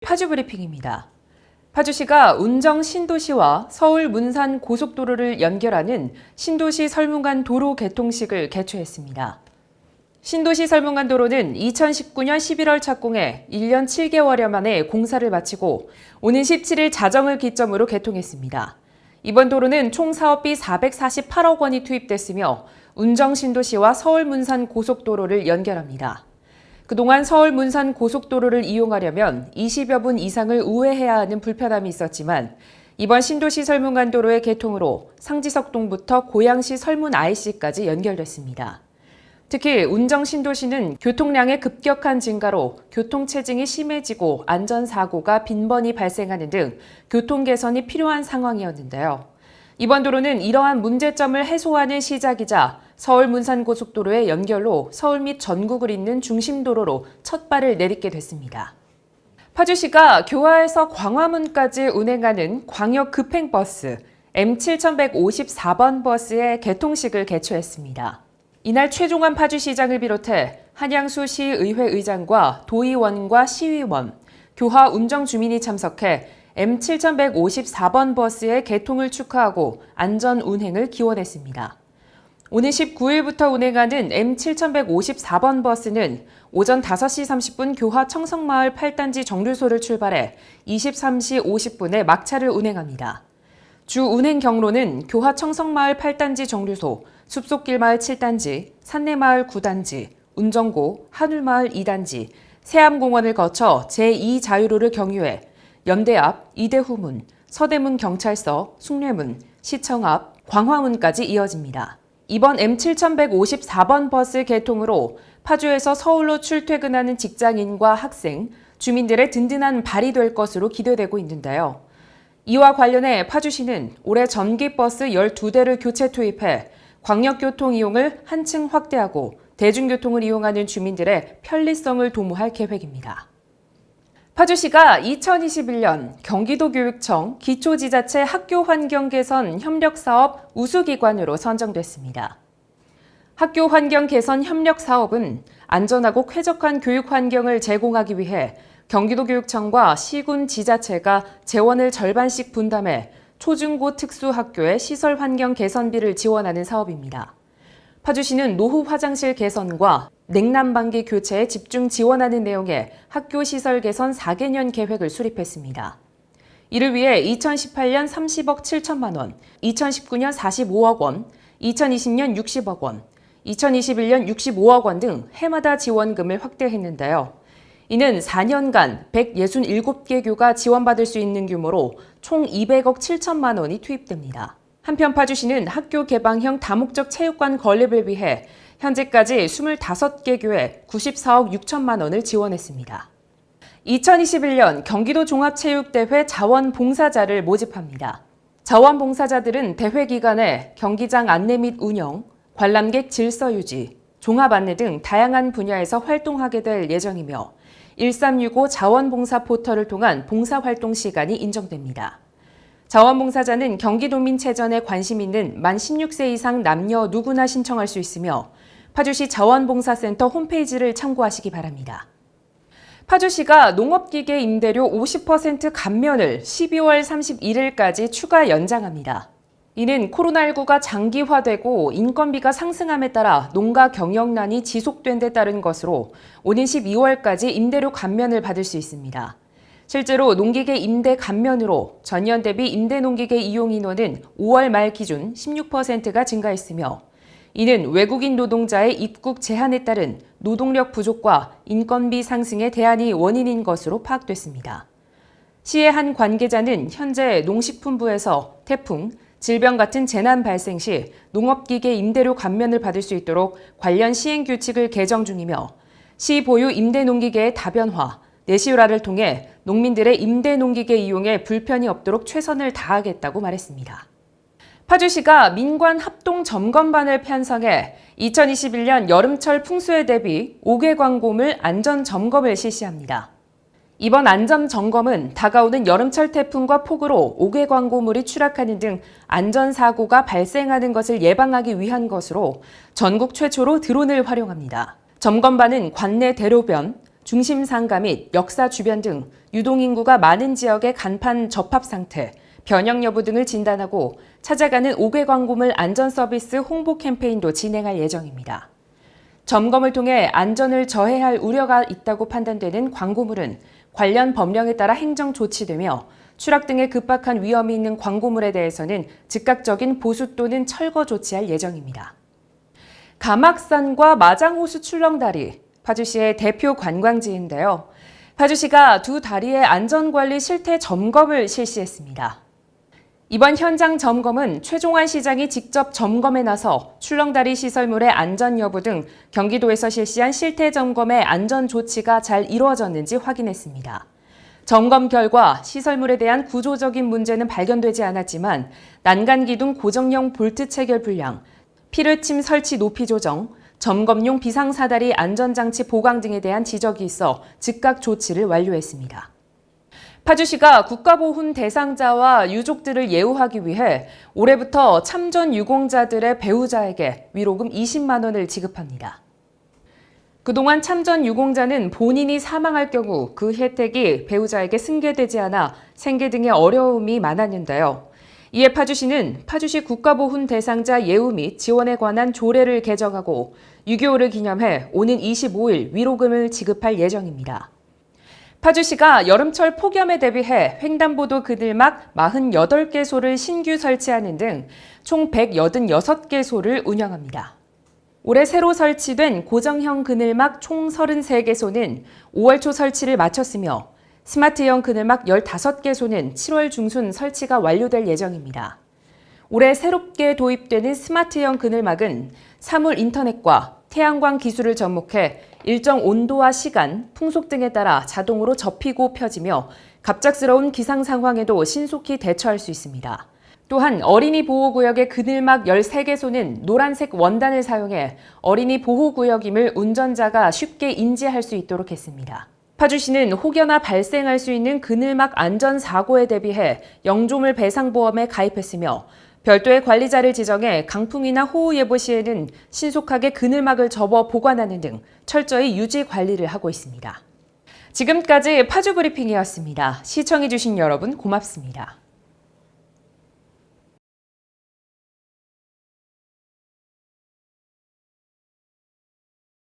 파주 브리핑입니다. 파주시가 운정 신도시와 서울 문산 고속도로를 연결하는 신도시 설문관 도로 개통식을 개최했습니다. 신도시 설문관 도로는 2019년 11월 착공해 1년 7개월여 만에 공사를 마치고 오는 17일 자정을 기점으로 개통했습니다. 이번 도로는 총 사업비 448억 원이 투입됐으며 운정 신도시와 서울 문산 고속도로를 연결합니다. 그동안 서울 문산 고속도로를 이용하려면 20여 분 이상을 우회해야 하는 불편함이 있었지만 이번 신도시 설문관 도로의 개통으로 상지석동부터 고양시 설문 IC까지 연결됐습니다. 특히 운정 신도시는 교통량의 급격한 증가로 교통체증이 심해지고 안전사고가 빈번히 발생하는 등 교통 개선이 필요한 상황이었는데요. 이번 도로는 이러한 문제점을 해소하는 시작이자 서울 문산고속도로의 연결로 서울 및 전국을 잇는 중심도로로 첫 발을 내딛게 됐습니다. 파주시가 교화에서 광화문까지 운행하는 광역 급행버스 M7154번 버스의 개통식을 개최했습니다. 이날 최종환 파주시장을 비롯해 한양수 시의회 의장과 도의원과 시의원, 교화 운정 주민이 참석해 M7154번 버스의 개통을 축하하고 안전 운행을 기원했습니다. 오는 19일부터 운행하는 M7154번 버스는 오전 5시 30분 교화 청성마을 8단지 정류소를 출발해 23시 50분에 막차를 운행합니다. 주 운행 경로는 교화 청성마을 8단지 정류소, 숲속길마을 7단지, 산내마을 9단지, 운정고, 한울마을 2단지, 세암공원을 거쳐 제2자유로를 경유해 연대 앞 이대후문, 서대문 경찰서, 숭례문, 시청 앞 광화문까지 이어집니다. 이번 M7154번 버스 개통으로 파주에서 서울로 출퇴근하는 직장인과 학생, 주민들의 든든한 발이 될 것으로 기대되고 있는데요. 이와 관련해 파주시는 올해 전기버스 12대를 교체 투입해 광역교통 이용을 한층 확대하고 대중교통을 이용하는 주민들의 편리성을 도모할 계획입니다. 파주시가 2021년 경기도교육청 기초지자체 학교환경개선 협력사업 우수기관으로 선정됐습니다. 학교환경개선 협력사업은 안전하고 쾌적한 교육환경을 제공하기 위해 경기도교육청과 시군 지자체가 재원을 절반씩 분담해 초중고 특수학교의 시설환경 개선비를 지원하는 사업입니다. 파주시는 노후 화장실 개선과 냉난방기 교체에 집중 지원하는 내용의 학교 시설 개선 4개년 계획을 수립했습니다. 이를 위해 2018년 30억 7천만 원, 2019년 45억 원, 2020년 60억 원, 2021년 65억 원 등 해마다 지원금을 확대했는데요. 이는 4년간 167개 교가 지원받을 수 있는 규모로 총 200억 7천만 원이 투입됩니다. 한편 파주시는 학교 개방형 다목적 체육관 건립을 위해 현재까지 25개 교에 94억 6천만 원을 지원했습니다. 2021년 경기도 종합체육대회 자원봉사자를 모집합니다. 자원봉사자들은 대회 기간에 경기장 안내 및 운영, 관람객 질서 유지, 종합 안내 등 다양한 분야에서 활동하게 될 예정이며 1365 자원봉사 포털을 통한 봉사활동 시간이 인정됩니다. 자원봉사자는 경기도민체전에 관심 있는 만 16세 이상 남녀 누구나 신청할 수 있으며 파주시 자원봉사센터 홈페이지를 참고하시기 바랍니다. 파주시가 농업기계 임대료 50% 감면을 12월 31일까지 추가 연장합니다. 이는 코로나19가 장기화되고 인건비가 상승함에 따라 농가 경영난이 지속된 데 따른 것으로 오는 12월까지 임대료 감면을 받을 수 있습니다. 실제로 농기계 임대 감면으로 전년 대비 임대 농기계 이용 인원은 5월 말 기준 16%가 증가했으며 이는 외국인 노동자의 입국 제한에 따른 노동력 부족과 인건비 상승의 대안이 원인인 것으로 파악됐습니다. 시의 한 관계자는 현재 농식품부에서 태풍, 질병 같은 재난 발생 시 농업기계 임대료 감면을 받을 수 있도록 관련 시행 규칙을 개정 중이며 시 보유 임대 농기계의 다변화, 내시율화를 통해 농민들의 임대 농기계 이용에 불편이 없도록 최선을 다하겠다고 말했습니다. 파주시가 민관 합동 점검반을 편성해 2021년 여름철 풍수에 대비 5개 광고물 안전 점검을 실시합니다. 이번 안전 점검은 다가오는 여름철 태풍과 폭우로 5개 광고물이 추락하는 등 안전사고가 발생하는 것을 예방하기 위한 것으로 전국 최초로 드론을 활용합니다. 점검반은 관내 대로변, 중심 상가 및 역사 주변 등 유동인구가 많은 지역의 간판 접합 상태, 변형 여부 등을 진단하고 찾아가는 5개 광고물 안전 서비스 홍보 캠페인도 진행할 예정입니다. 점검을 통해 안전을 저해할 우려가 있다고 판단되는 광고물은 관련 법령에 따라 행정 조치되며 추락 등의 급박한 위험이 있는 광고물에 대해서는 즉각적인 보수 또는 철거 조치할 예정입니다. 가막산과 마장호수 출렁다리, 파주시의 대표 관광지인데요. 파주시가 두 다리의 안전관리 실태 점검을 실시했습니다. 이번 현장 점검은 최종환 시장이 직접 점검에 나서 출렁다리 시설물의 안전 여부 등 경기도에서 실시한 실태 점검의 안전 조치가 잘 이루어졌는지 확인했습니다. 점검 결과 시설물에 대한 구조적인 문제는 발견되지 않았지만 난간 기둥 고정형 볼트 체결 불량, 피르침 설치 높이 조정, 점검용 비상사다리 안전장치 보강 등에 대한 지적이 있어 즉각 조치를 완료했습니다. 파주시가 국가보훈 대상자와 유족들을 예우하기 위해 올해부터 참전 유공자들의 배우자에게 위로금 20만 원을 지급합니다. 그동안 참전 유공자는 본인이 사망할 경우 그 혜택이 배우자에게 승계되지 않아 생계 등의 어려움이 많았는데요. 이에 파주시는 파주시 국가보훈 대상자 예우 및 지원에 관한 조례를 개정하고 6.25를 기념해 오는 25일 위로금을 지급할 예정입니다. 파주시가 여름철 폭염에 대비해 횡단보도 그늘막 48개소를 신규 설치하는 등 총 186개소를 운영합니다. 올해 새로 설치된 고정형 그늘막 총 33개소는 5월 초 설치를 마쳤으며 스마트형 그늘막 15개소는 7월 중순 설치가 완료될 예정입니다. 올해 새롭게 도입되는 스마트형 그늘막은 사물 인터넷과 태양광 기술을 접목해 일정 온도와 시간, 풍속 등에 따라 자동으로 접히고 펴지며 갑작스러운 기상 상황에도 신속히 대처할 수 있습니다. 또한 어린이 보호구역의 그늘막 13개소는 노란색 원단을 사용해 어린이 보호구역임을 운전자가 쉽게 인지할 수 있도록 했습니다. 파주시는 혹여나 발생할 수 있는 그늘막 안전사고에 대비해 영조물 배상보험에 가입했으며 별도의 관리자를 지정해 강풍이나 호우 예보 시에는 신속하게 그늘막을 접어 보관하는 등 철저히 유지 관리를 하고 있습니다. 지금까지 파주브리핑이었습니다. 시청해주신 여러분 고맙습니다.